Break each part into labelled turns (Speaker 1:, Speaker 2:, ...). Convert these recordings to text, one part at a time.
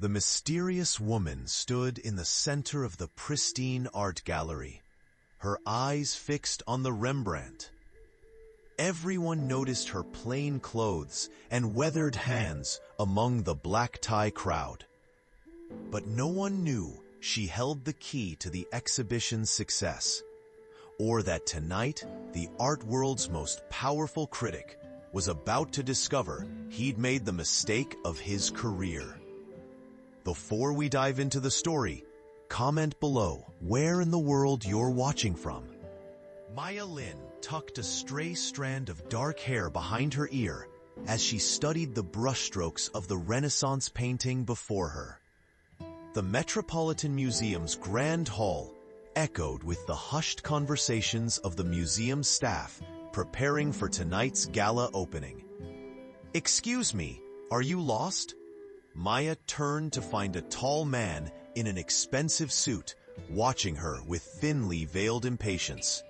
Speaker 1: The mysterious woman stood in the center of the pristine art gallery, her eyes fixed on the Rembrandt. Everyone noticed her plain clothes and weathered hands among the black-tie crowd. But no one knew she held the key to the exhibition's success, or that tonight the art world's most powerful critic was about to discover he'd made the mistake of his career. Before we dive into the story, comment below where in the world you're watching from. Maya Lin tucked a stray strand of dark hair behind her ear as she studied the brushstrokes of the Renaissance painting before her. The Metropolitan Museum's Grand Hall echoed with the hushed conversations of the museum staff preparing for tonight's gala opening. "Excuse me, are you lost?" Maya turned to find a tall man in an expensive suit watching her with thinly veiled impatience.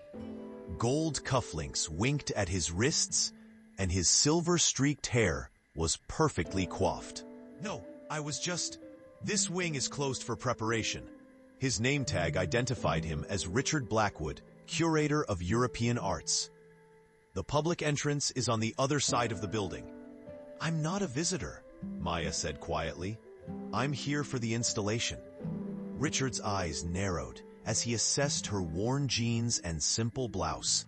Speaker 1: Gold cufflinks winked at his wrists, and his silver-streaked hair was perfectly coiffed. "No, this wing is closed for preparation." His name tag identified him as Richard Blackwood, curator of European arts. "The public entrance is on the other side of the building." "I'm not a visitor," Maya said quietly. "I'm here for the installation." Richard's eyes narrowed as he assessed her worn jeans and simple blouse.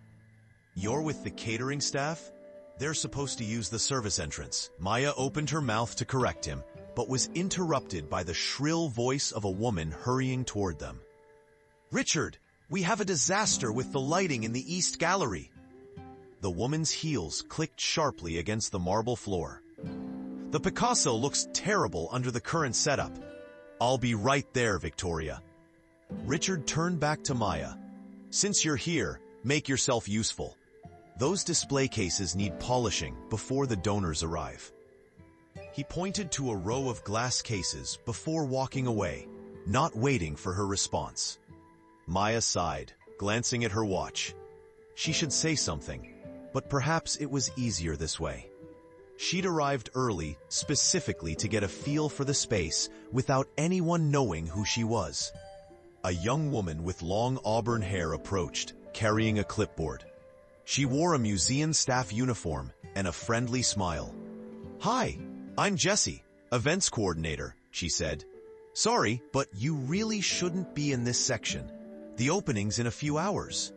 Speaker 1: "You're with the catering staff? They're supposed to use the service entrance." Maya opened her mouth to correct him, but was interrupted by the shrill voice of a woman hurrying toward them. "Richard, we have a disaster with the lighting in the East Gallery." The woman's heels clicked sharply against the marble floor. "The Picasso looks terrible under the current setup." "I'll be right there, Victoria." Richard turned back to Maya. "Since you're here, make yourself useful. Those display cases need polishing before the donors arrive." He pointed to a row of glass cases before walking away, not waiting for her response. Maya sighed, glancing at her watch. She should say something, but perhaps it was easier this way. She'd arrived early specifically to get a feel for the space without anyone knowing who she was. A young woman with long auburn hair approached, carrying a clipboard. She wore a museum staff uniform and a friendly smile. "Hi, I'm Jessie, events coordinator," she said. "Sorry, but you really shouldn't be in this section. The opening's in a few hours."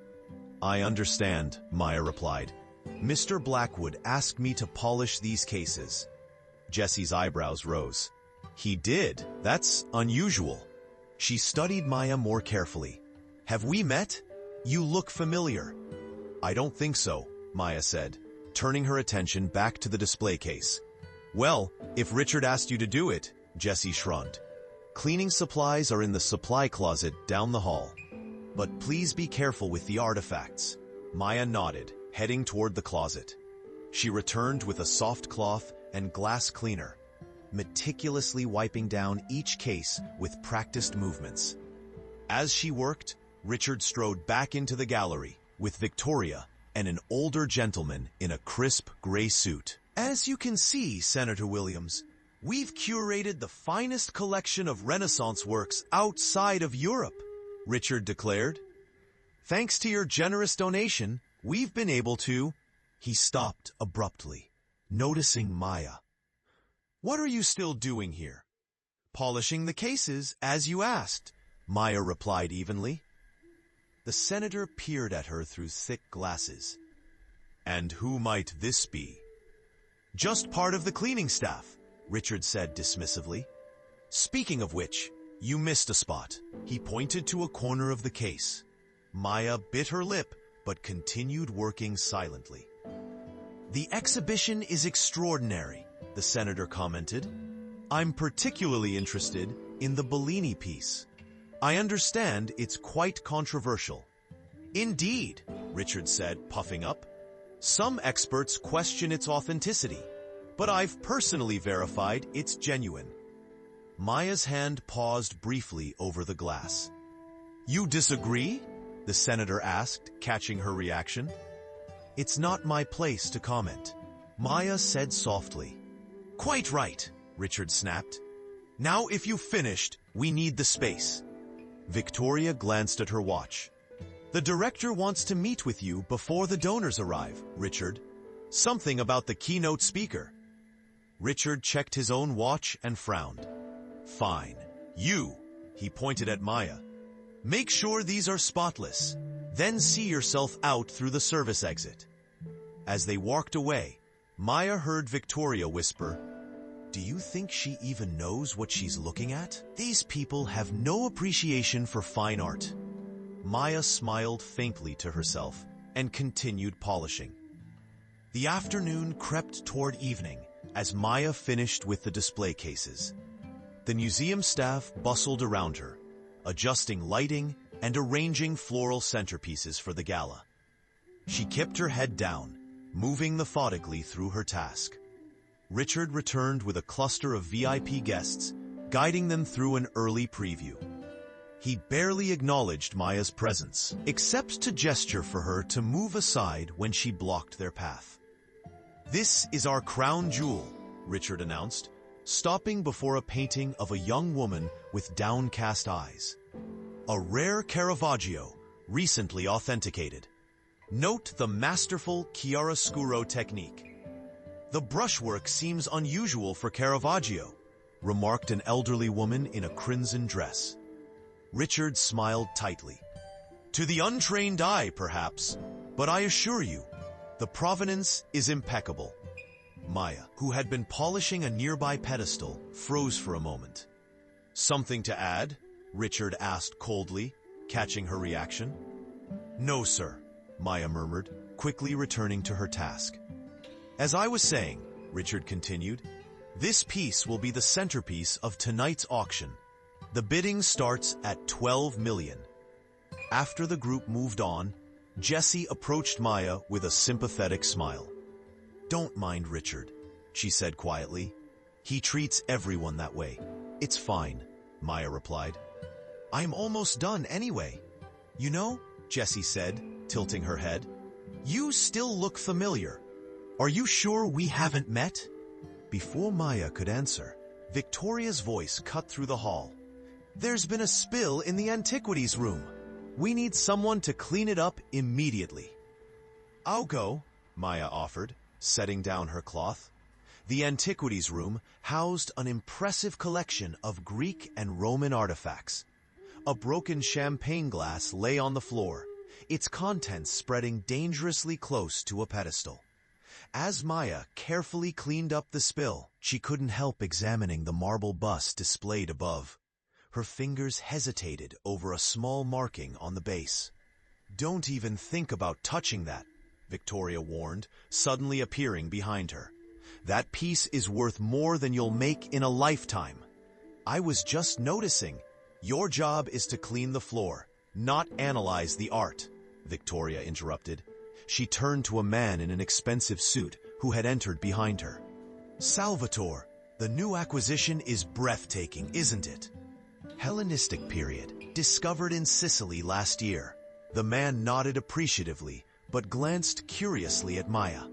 Speaker 1: "I understand," Maya replied. "Mr. Blackwood asked me to polish these cases." Jessie's eyebrows rose. "He did? That's unusual." She studied Maya more carefully. "Have we met? You look familiar." "I don't think so," Maya said, turning her attention back to the display case. "Well, if Richard asked you to do it," Jessie shrugged. "Cleaning supplies are in the supply closet down the hall. But please be careful with the artifacts." Maya nodded, heading toward the closet. She returned with a soft cloth and glass cleaner, meticulously wiping down each case with practiced movements. As she worked, Richard strode back into the gallery with Victoria and an older gentleman in a crisp gray suit. "As you can see, Senator Williams, we've curated the finest collection of Renaissance works outside of Europe," Richard declared. "Thanks to your generous donation, we've been able to—" He stopped abruptly, noticing Maya. "What are you still doing here?" "Polishing the cases, as you asked," Maya replied evenly. The senator peered at her through thick glasses. "And who might this be?" "Just part of the cleaning staff," Richard said dismissively. "Speaking of which, you missed a spot." He pointed to a corner of the case. Maya bit her lip, but continued working silently. "The exhibition is extraordinary," the senator commented. "I'm particularly interested in the Bellini piece. I understand it's quite controversial." "Indeed," Richard said, puffing up. "Some experts question its authenticity, but I've personally verified it's genuine." Maya's hand paused briefly over the glass. "You disagree?" the senator asked, catching her reaction. "It's not my place to comment," Maya said softly. "Quite right," Richard snapped. Now if you've finished, we need the space. Victoria glanced at her watch. The director wants to meet with you before the donors arrive, Richard. Something about the keynote speaker. Richard checked his own watch and frowned. Fine. You, he pointed at Maya. Make sure these are spotless. Then see yourself out through the service exit. As they walked away, Maya heard Victoria whisper, "Do you think she even knows what she's looking at? These people have no appreciation for fine art." Maya smiled faintly to herself and continued polishing. The afternoon crept toward evening as Maya finished with the display cases. The museum staff bustled around her, adjusting lighting and arranging floral centerpieces for the gala. She kept her head down, moving methodically through her task. Richard returned with a cluster of VIP guests, guiding them through an early preview. He barely acknowledged Maya's presence, except to gesture for her to move aside when she blocked their path. "This is our crown jewel," Richard announced, stopping before a painting of a young woman with downcast eyes. A rare Caravaggio, recently authenticated. Note the masterful chiaroscuro technique. "The brushwork seems unusual for Caravaggio," remarked an elderly woman in a crimson dress. Richard smiled tightly. "To the untrained eye, perhaps, but I assure you, the provenance is impeccable." Maya, who had been polishing a nearby pedestal, froze for a moment. "Something to add?" Richard asked coldly, catching her reaction. "No, sir," Maya murmured, quickly returning to her task. "As I was saying," Richard continued, "this piece will be the centerpiece of tonight's auction. The bidding starts at 12 million. After the group moved on, Jessie approached Maya with a sympathetic smile. "Don't mind Richard," she said quietly. "He treats everyone that way. It's fine," Maya replied. "I'm almost done anyway." "You know," Jessie said, tilting her head, "you still look familiar. Are you sure we haven't met?" Before Maya could answer, Victoria's voice cut through the hall. "There's been a spill in the antiquities room. We need someone to clean it up immediately." "I'll go," Maya offered, setting down her cloth. The antiquities room housed an impressive collection of Greek and Roman artifacts. A broken champagne glass lay on the floor, its contents spreading dangerously close to a pedestal. As Maya carefully cleaned up the spill, she couldn't help examining the marble bust displayed above. Her fingers hesitated over a small marking on the base. "Don't even think about touching that," Victoria warned, suddenly appearing behind her. "That piece is worth more than you'll make in a lifetime." "I was just noticing. Your job is to clean the floor, not analyze the art," Victoria interrupted. She turned to a man in an expensive suit who had entered behind her. "Salvatore, the new acquisition is breathtaking, isn't it?" "Hellenistic period, discovered in Sicily last year." The man nodded appreciatively, but glanced curiously at Maya.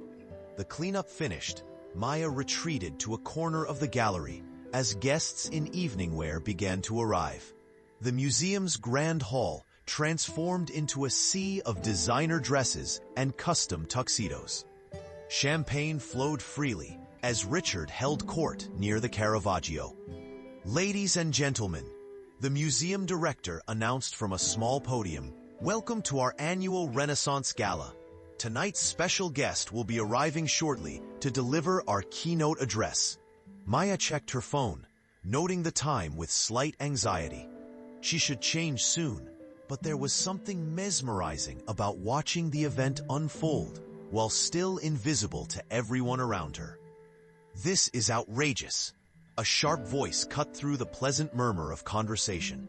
Speaker 1: The cleanup finished, Maya retreated to a corner of the gallery as guests in evening wear began to arrive. The museum's grand hall transformed into a sea of designer dresses and custom tuxedos. Champagne flowed freely as Richard held court near the Caravaggio. "Ladies and gentlemen," the museum director announced from a small podium, "welcome to our annual Renaissance Gala. Tonight's special guest will be arriving shortly to deliver our keynote address." Maya checked her phone, noting the time with slight anxiety. She should change soon, but there was something mesmerizing about watching the event unfold while still invisible to everyone around her. "This is outrageous." A sharp voice cut through the pleasant murmur of conversation.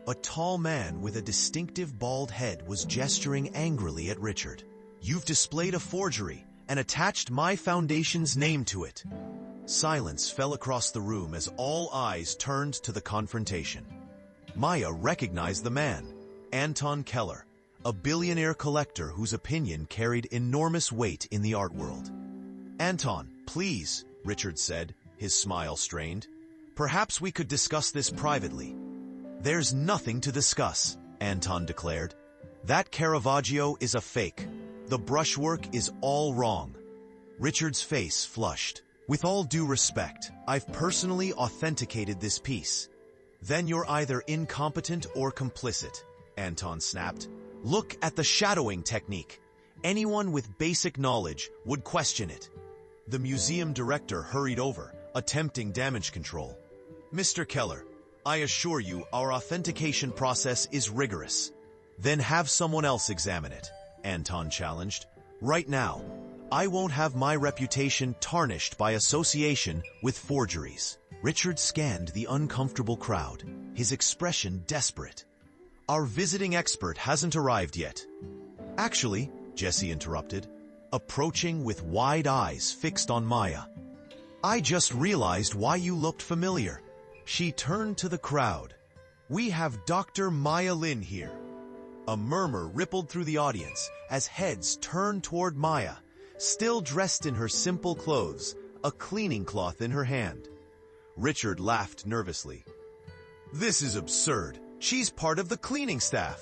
Speaker 1: A tall man with a distinctive bald head was gesturing angrily at Richard. "You've displayed a forgery and attached my foundation's name to it." Silence fell across the room as all eyes turned to the confrontation. Maya recognized the man, Anton Keller, a billionaire collector whose opinion carried enormous weight in the art world. "Anton, please," Richard said, his smile strained. Perhaps we could discuss this privately. There's nothing to discuss, Anton declared. That Caravaggio is a fake. The brushwork is all wrong. Richard's face flushed. With all due respect, I've personally authenticated this piece. Then you're either incompetent or complicit, Anton snapped. Look at the shadowing technique. Anyone with basic knowledge would question it. The museum director hurried over, attempting damage control. Mr. Keller, I assure you our authentication process is rigorous. Then have someone else examine it, Anton challenged. Right now, I won't have my reputation tarnished by association with forgeries. Richard scanned the uncomfortable crowd, his expression desperate. Our visiting expert hasn't arrived yet. Actually, Jesse interrupted, approaching with wide eyes fixed on Maya. I just realized why you looked familiar. She turned to the crowd. We have Dr. Maya Lin here. A murmur rippled through the audience as heads turned toward Maya, still dressed in her simple clothes, a cleaning cloth in her hand. Richard laughed nervously. This is absurd. She's part of the cleaning staff.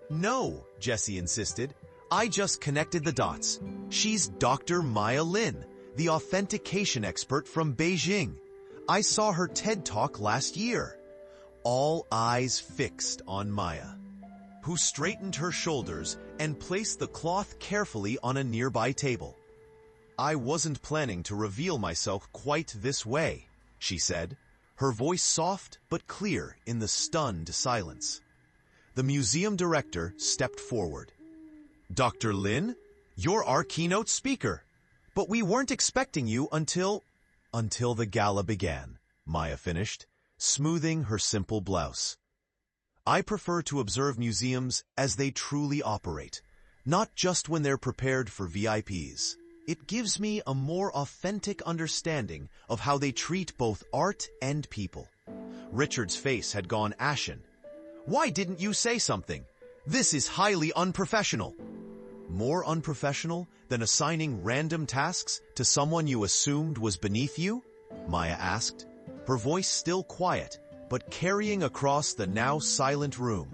Speaker 1: No, Jesse insisted. I just connected the dots. She's Dr. Maya Lin, the authentication expert from Beijing. I saw her TED Talk last year. All eyes fixed on Maya, who straightened her shoulders and placed the cloth carefully on a nearby table. I wasn't planning to reveal myself quite this way, she said, her voice soft but clear in the stunned silence. The museum director stepped forward. Dr. Lin, you're our keynote speaker, but we weren't expecting you until the gala began, Maya finished, smoothing her simple blouse. I prefer to observe museums as they truly operate, not just when they're prepared for VIPs. It gives me a more authentic understanding of how they treat both art and people. Richard's face had gone ashen. Why didn't you say something? This is highly unprofessional. More unprofessional than assigning random tasks to someone you assumed was beneath you? Maya asked, her voice still quiet, but carrying across the now silent room.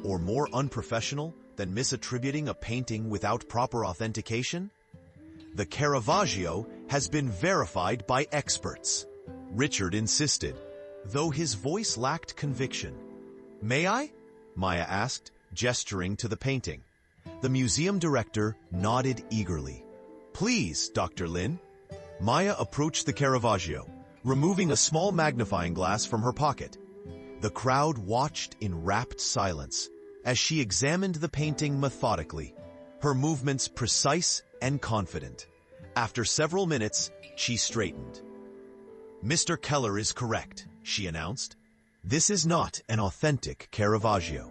Speaker 1: Or more unprofessional than misattributing a painting without proper authentication? The Caravaggio has been verified by experts, Richard insisted, though his voice lacked conviction. May I? Maya asked, gesturing to the painting. The museum director nodded eagerly. Please, Dr. Lin. Maya approached the Caravaggio, removing a small magnifying glass from her pocket. The crowd watched in rapt silence as she examined the painting methodically, her movements precise and confident. After several minutes, she straightened. Mr. Keller is correct, she announced. This is not an authentic Caravaggio.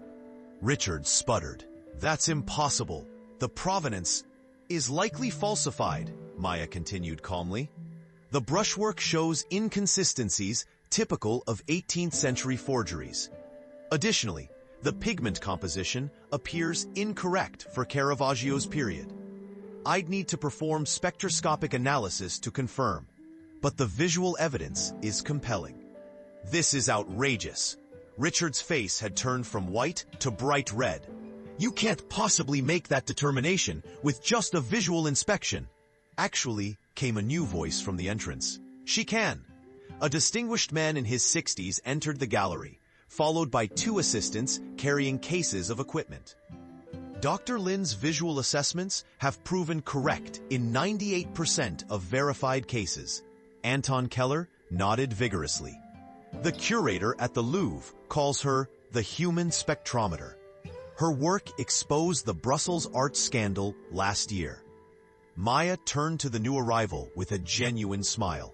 Speaker 1: Richard sputtered. That's impossible. The provenance is likely falsified, Maya continued calmly. The brushwork shows inconsistencies typical of 18th century forgeries. Additionally, the pigment composition appears incorrect for Caravaggio's period. I'd need to perform spectroscopic analysis to confirm, but the visual evidence is compelling. This is outrageous. Richard's face had turned from white to bright red. You can't possibly make that determination with just a visual inspection. Actually, came a new voice from the entrance. She can. A distinguished man in his 60s entered the gallery, followed by two assistants carrying cases of equipment. Dr. Lin's visual assessments have proven correct in 98% of verified cases. Anton Keller nodded vigorously. The curator at the Louvre calls her the human spectrometer. Her work exposed the Brussels art scandal last year. Maya turned to the new arrival with a genuine smile.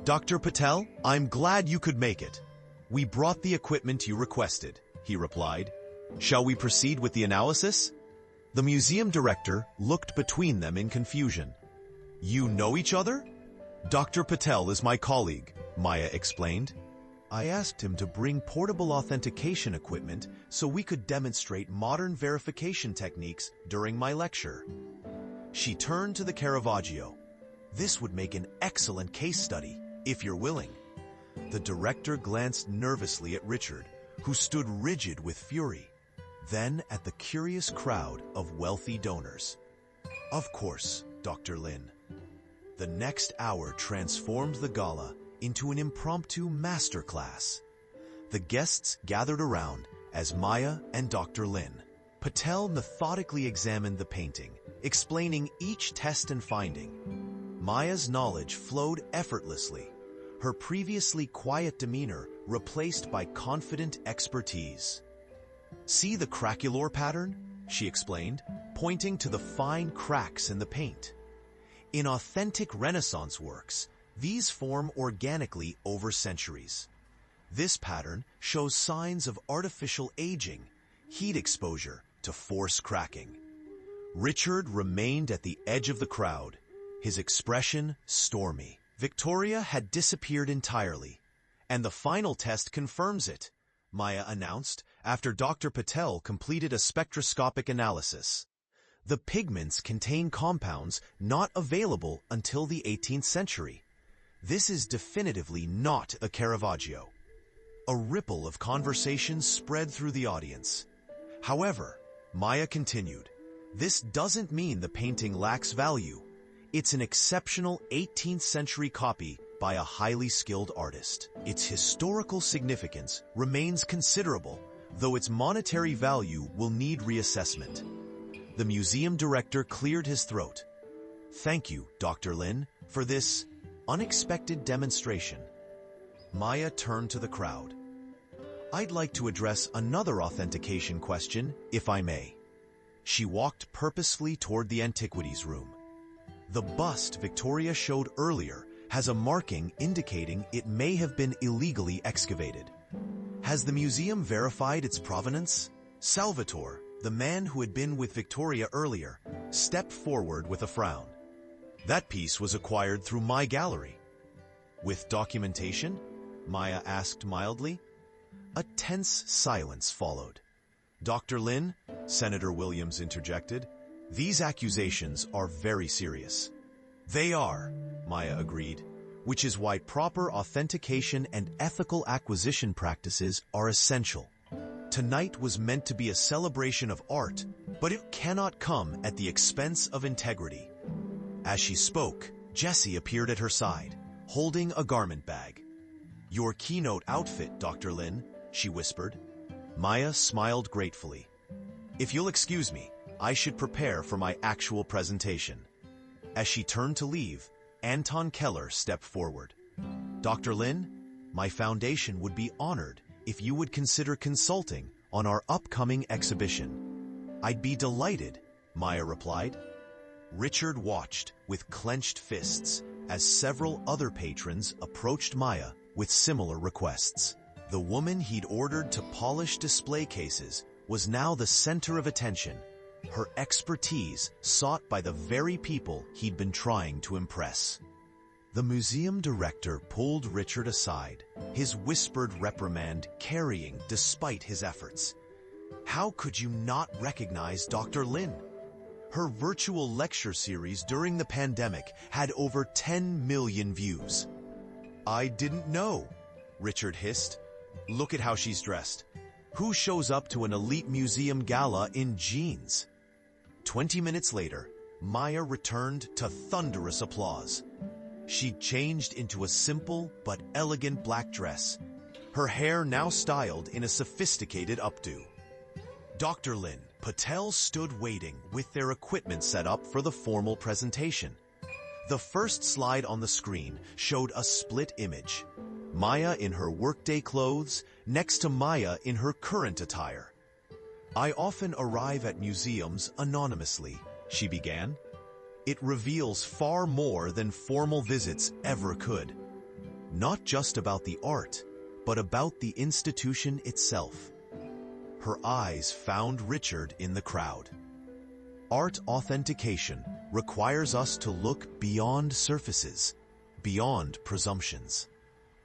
Speaker 1: Dr. Patel, I'm glad you could make it. We brought the equipment you requested, he replied. Shall we proceed with the analysis? The museum director looked between them in confusion. You know each other? Dr. Patel is my colleague, Maya explained. I asked him to bring portable authentication equipment so we could demonstrate modern verification techniques during my lecture. She turned to the Caravaggio. This would make an excellent case study, if you're willing. The director glanced nervously at Richard, who stood rigid with fury, then at the curious crowd of wealthy donors. Of course, Dr. Lin. The next hour transformed the gala into an impromptu masterclass. The guests gathered around as Maya and Dr. Lin. Patel methodically examined the painting, explaining each test and finding. Maya's knowledge flowed effortlessly, her previously quiet demeanor replaced by confident expertise. "See the craquelure pattern?" she explained, pointing to the fine cracks in the paint. In authentic Renaissance works, these form organically over centuries. This pattern shows signs of artificial aging, heat exposure to force cracking. Richard remained at the edge of the crowd, his expression stormy. Victoria had disappeared entirely, and the final test confirms it, Maya announced after Dr. Patel completed a spectroscopic analysis. The pigments contain compounds not available until the 18th century. This is definitively not a Caravaggio. A ripple of conversation spread through the audience. However, Maya continued, this doesn't mean the painting lacks value. It's an exceptional 18th century copy by a highly skilled artist. Its historical significance remains considerable, though its monetary value will need reassessment. The museum director cleared his throat. "Thank you, Dr. Lin, for this unexpected demonstration." Maya turned to the crowd. "I'd like to address another authentication question, if I may." She walked purposefully toward the antiquities room. The bust Victoria showed earlier has a marking indicating it may have been illegally excavated. Has the museum verified its provenance? Salvatore, the man who had been with Victoria earlier, stepped forward with a frown. "That piece was acquired through my gallery." "With documentation?" Maya asked mildly. A tense silence followed. "Dr. Lin," Senator Williams interjected, "these accusations are very serious." "They are," Maya agreed, "which is why proper authentication and ethical acquisition practices are essential. Tonight was meant to be a celebration of art, but it cannot come at the expense of integrity." As she spoke, Jessie appeared at her side, holding a garment bag. "Your keynote outfit, Dr. Lin," she whispered. Maya smiled gratefully. "If you'll excuse me, I should prepare for my actual presentation." As she turned to leave, Anton Keller stepped forward. "Dr. Lin, my foundation would be honored if you would consider consulting on our upcoming exhibition." "I'd be delighted," Maya replied. Richard watched with clenched fists as several other patrons approached Maya with similar requests. The woman he'd ordered to polish display cases was now the center of attention, her expertise sought by the very people he'd been trying to impress. The museum director pulled Richard aside, his whispered reprimand carrying despite his efforts. "How could you not recognize Dr. Lin? Her virtual lecture series during the pandemic had over 10 million views." "I didn't know," Richard hissed. "Look at how she's dressed. Who shows up to an elite museum gala in jeans?" 20 minutes later, Maya returned to thunderous applause. She'd changed into a simple but elegant black dress, her hair now styled in a sophisticated updo. Dr. Lin, Patel stood waiting with their equipment set up for the formal presentation. The first slide on the screen showed a split image. Maya in her workday clothes, next to Maya in her current attire. "I often arrive at museums anonymously," she began. "It reveals far more than formal visits ever could. Not just about the art, but about the institution itself." Her eyes found Richard in the crowd. "Art authentication requires us to look beyond surfaces, beyond presumptions.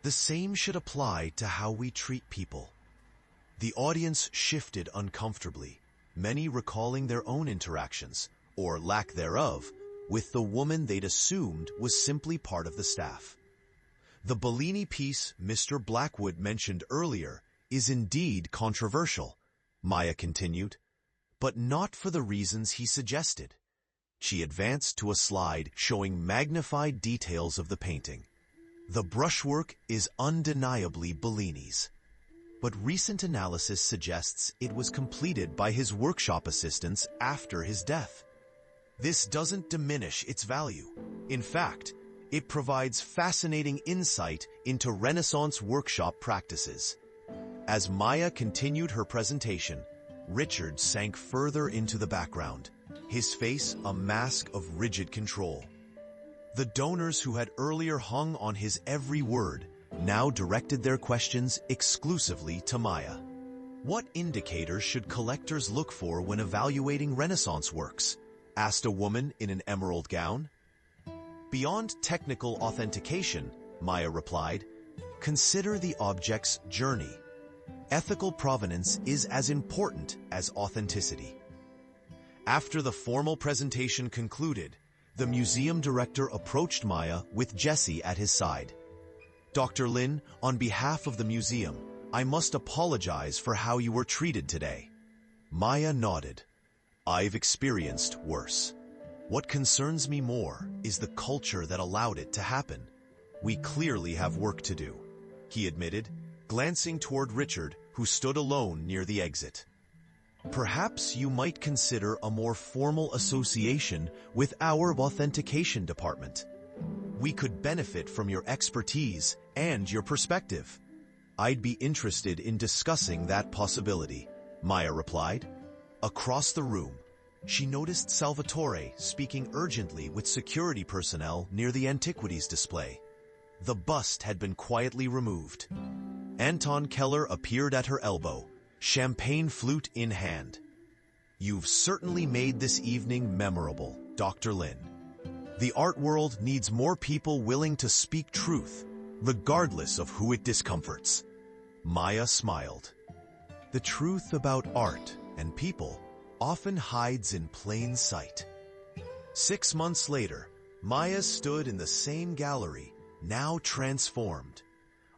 Speaker 1: The same should apply to how we treat people." The audience shifted uncomfortably, many recalling their own interactions, or lack thereof, with the woman they'd assumed was simply part of the staff. The Bellini piece Mr. Blackwood mentioned earlier is indeed controversial, Maya continued, but not for the reasons he suggested. She advanced to a slide showing magnified details of the painting. The brushwork is undeniably Bellini's, but recent analysis suggests it was completed by his workshop assistants after his death. This doesn't diminish its value. In fact, it provides fascinating insight into Renaissance workshop practices. As Maya continued her presentation, Richard sank further into the background, his face a mask of rigid control. The donors who had earlier hung on his every word now directed their questions exclusively to Maya. What indicators should collectors look for when evaluating Renaissance works? Asked a woman in an emerald gown. Beyond technical authentication, Maya replied, consider the object's journey. Ethical provenance is as important as authenticity. After the formal presentation concluded, the museum director approached Maya with Jesse at his side. Dr. Lin, on behalf of the museum, I must apologize for how you were treated today. Maya nodded. I've experienced worse. What concerns me more is the culture that allowed it to happen. We clearly have work to do, he admitted, glancing toward Richard, who stood alone near the exit. Perhaps you might consider a more formal association with our authentication department. We could benefit from your expertise and your perspective. I'd be interested in discussing that possibility, Maya replied. Across the room, she noticed Salvatore speaking urgently with security personnel near the antiquities display. The bust had been quietly removed. Anton Keller appeared at her elbow, champagne flute in hand. You've certainly made this evening memorable, Dr. Lin. The art world needs more people willing to speak truth, regardless of who it discomforts. Maya smiled. The truth about art and people often hides in plain sight. 6 months later, Maya stood in the same gallery, now transformed.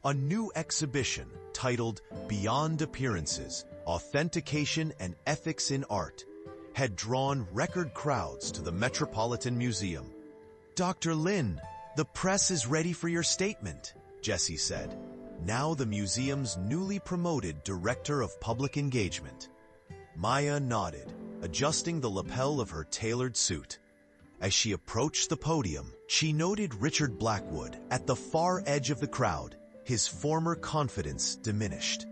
Speaker 1: A new exhibition titled Beyond Appearances, Authentication and Ethics in Art had drawn record crowds to the Metropolitan Museum. Dr. Lin, the press is ready for your statement, Jesse said, now the museum's newly promoted Director of Public Engagement. Maya nodded, adjusting the lapel of her tailored suit. As she approached the podium, she noted Richard Blackwood at the far edge of the crowd, his former confidence diminished.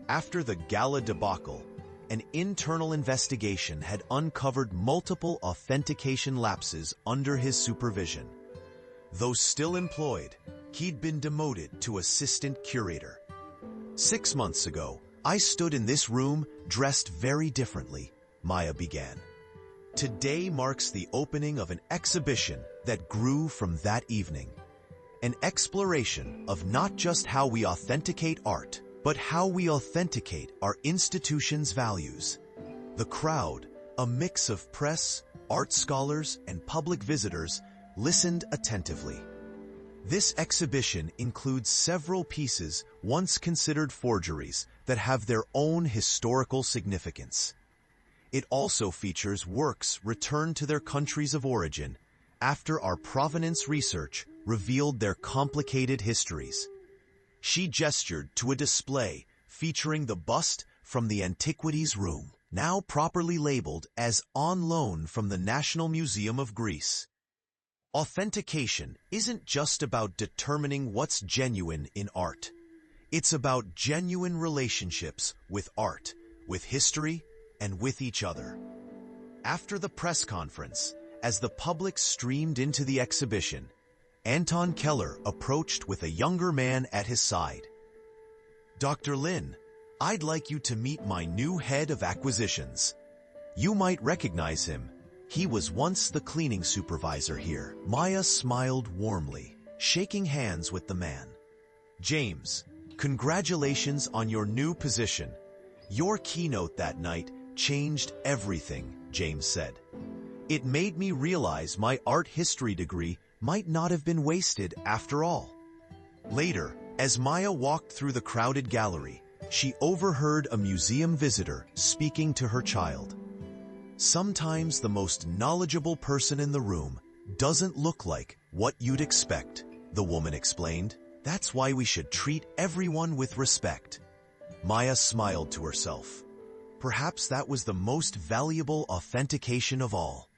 Speaker 1: After the gala debacle, an internal investigation had uncovered multiple authentication lapses under his supervision. Though still employed, he'd been demoted to assistant curator. 6 months ago, I stood in this room dressed very differently, Maya began. Today marks the opening of an exhibition that grew from that evening. An exploration of not just how we authenticate art, but how we authenticate our institution's values. The crowd, a mix of press, art scholars, and public visitors, listened attentively. This exhibition includes several pieces once considered forgeries that have their own historical significance. It also features works returned to their countries of origin after our provenance research revealed their complicated histories. She gestured to a display featuring the bust from the Antiquities Room, now properly labeled as on loan from the National Museum of Greece. Authentication isn't just about determining what's genuine in art. It's about genuine relationships with art, with history, and with each other. After the press conference, as the public streamed into the exhibition, Anton Keller approached with a younger man at his side. Dr. Lin, I'd like you to meet my new head of acquisitions. You might recognize him. He was once the cleaning supervisor here. Maya smiled warmly, shaking hands with the man. James, congratulations on your new position. Your keynote that night changed everything, James said. It made me realize my art history degree might not have been wasted after all. Later, as Maya walked through the crowded gallery, she overheard a museum visitor speaking to her child. Sometimes the most knowledgeable person in the room doesn't look like what you'd expect, the woman explained. That's why we should treat everyone with respect. Maya smiled to herself. Perhaps that was the most valuable authentication of all.